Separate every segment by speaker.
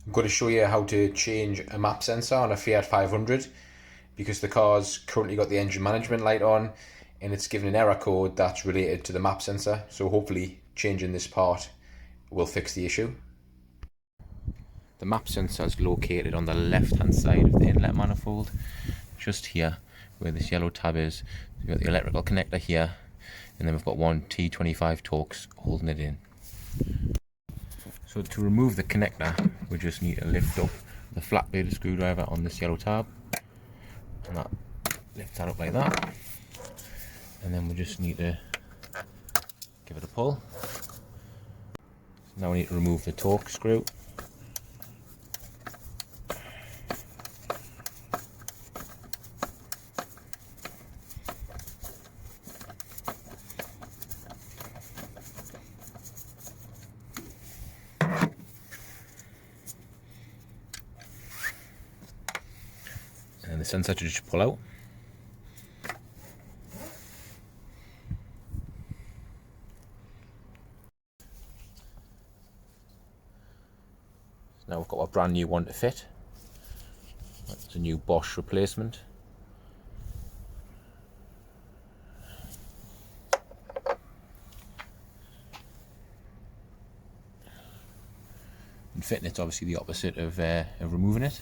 Speaker 1: I'm going to show you how to change a map sensor on a Fiat 500 because the car's currently got the engine management light on and it's given an error code that's related to the map sensor. So hopefully changing this part will fix the issue. The map sensor is located on the left hand side of the inlet manifold, just here where this yellow tab is. We've got the electrical connector here, and then we've got one T25 Torx holding it in. So to remove the connector, we just need to lift up the flat bladed screwdriver on this yellow tab, and that lifts that up like that. And then we just need to give it a pull. Now we need to remove the Torx screw. And the sensor to just pull out. Now we've got a brand new one to fit. It's a new Bosch replacement. And fitting it's obviously the opposite of removing it.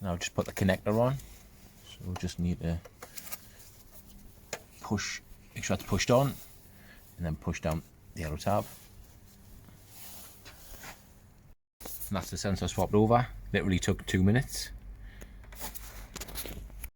Speaker 1: Now just put the connector on. So we'll just need to push, make sure it's pushed on, and then push down the yellow tab. And that's the sensor swapped over. Literally took 2 minutes.